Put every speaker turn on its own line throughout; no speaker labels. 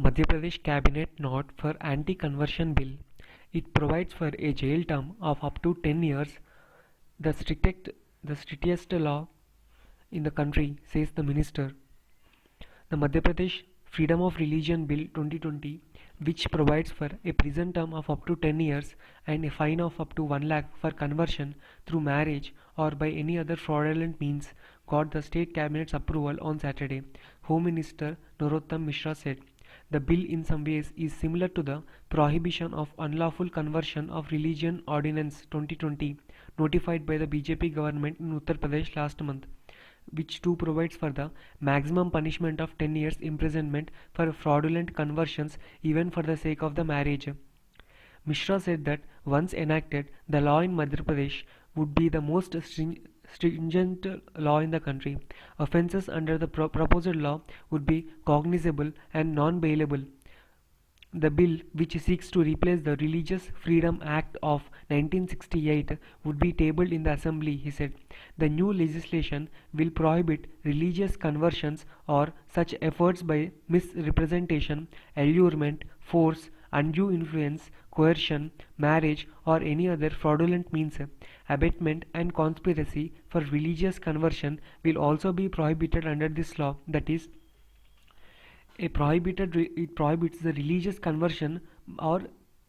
Madhya Pradesh Cabinet note for anti-conversion bill. It provides for a jail term of up to 10 years, the strictest law in the country, says the minister. The Madhya Pradesh Freedom of Religion Bill 2020, which provides for a prison term of up to 10 years and a fine of up to 1 lakh for conversion through marriage or by any other fraudulent means, got the state cabinet's approval on Saturday. Home Minister Narottam Mishra said, the bill in some ways is similar to the Prohibition of Unlawful Conversion of Religion Ordinance 2020 notified by the BJP government in Uttar Pradesh last month, which too provides for the maximum punishment of 10 years imprisonment for fraudulent conversions even for the sake of the marriage. Mishra said that once enacted, the law in Madhya Pradesh would be the most stringent law in the country. Offences under the proposed law would be cognizable and non-bailable. The bill, which seeks to replace the Religious Freedom Act of 1968, would be tabled in the Assembly, he said. The new legislation will prohibit religious conversions or such efforts by misrepresentation, allurement, force, undue influence, coercion, marriage, or any other fraudulent means. Abatement and conspiracy for religious conversion will also be prohibited under this law, that is, it prohibits the religious conversion or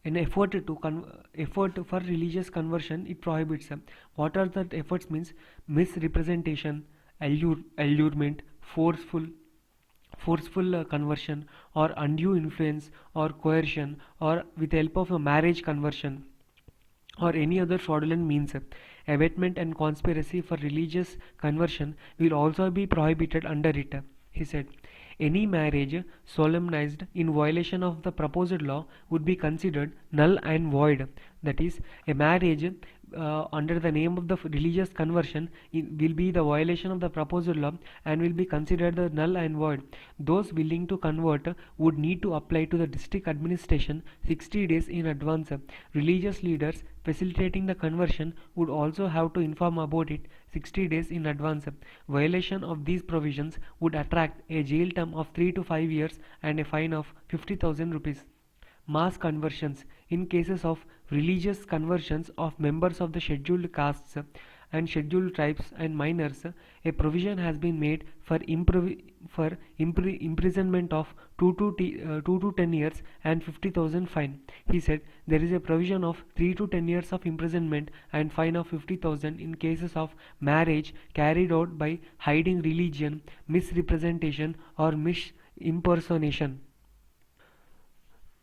an effort for religious conversion. It prohibits. What are the efforts? Means misrepresentation, allurement, forceful conversion, or undue influence, or coercion, or with the help of a marriage conversion or any other fraudulent means. Abatement and conspiracy for religious conversion will also be prohibited under it, he said. Any marriage solemnized in violation of the proposed law would be considered null and void. That is, a marriage under the name of the religious conversion will be the violation of the proposed law and will be considered the null and void. Those willing to convert would need to apply to the district administration 60 days in advance. Religious leaders facilitating the conversion would also have to inform about it 60 days in advance. Violation of these provisions would attract a jail term of 3 to 5 years and a fine of 50,000 rupees. Mass conversions. In cases of religious conversions of members of the scheduled castes and scheduled tribes and minors, a provision has been made for imprisonment of 2 to 10 years and 50,000 fine. He said there is a provision of 3 to 10 years of imprisonment and fine of 50,000 in cases of marriage carried out by hiding religion, misrepresentation, or misimpersonation.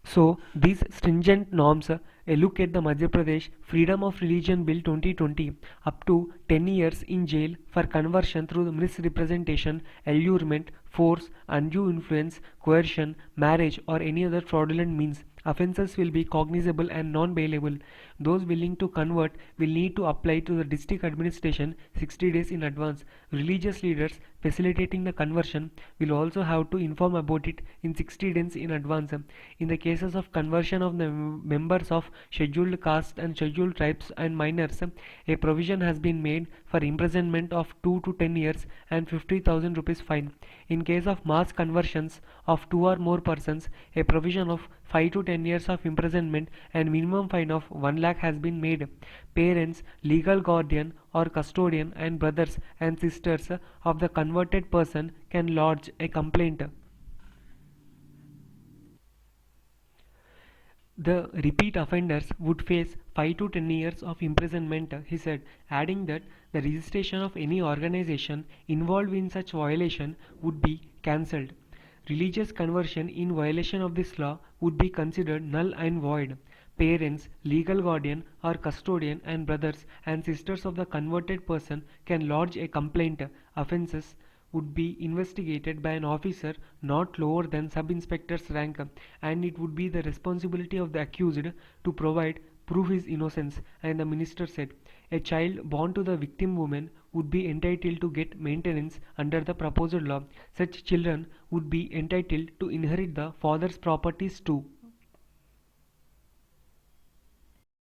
So, these stringent norms, a look at the Madhya Pradesh Freedom of Religion Bill 2020, up to 10 years in jail for conversion through misrepresentation, allurement, force, undue influence, coercion, marriage, or any other fraudulent means. Offences will be cognizable and non-bailable. Those willing to convert will need to apply to the district administration 60 days in advance. Religious leaders facilitating the conversion will also have to inform about it in 60 days in advance. In the cases of conversion of the members of scheduled castes and scheduled tribes and minors, a provision has been made for imprisonment of 2 to 10 years and 50,000 rupees fine. In case of mass conversions of 2 or more persons, a provision of 5 to 10 years of imprisonment and minimum fine of 1 lakh has been made. Parents, legal guardian or custodian and brothers and sisters of the converted person can lodge a complaint. The repeat offenders would face 5 to 10 years of imprisonment, he said, adding that the registration of any organization involved in such violation would be cancelled. Religious conversion in violation of this law would be considered null and void. Parents, legal guardian or custodian and brothers and sisters of the converted person can lodge a complaint. Offences would be investigated by an officer not lower than sub-inspector's rank, and it would be the responsibility of the accused to provide prove his innocence. And the minister said, a child born to the victim woman would be entitled to get maintenance under the proposed law. Such children would be entitled to inherit the father's properties too.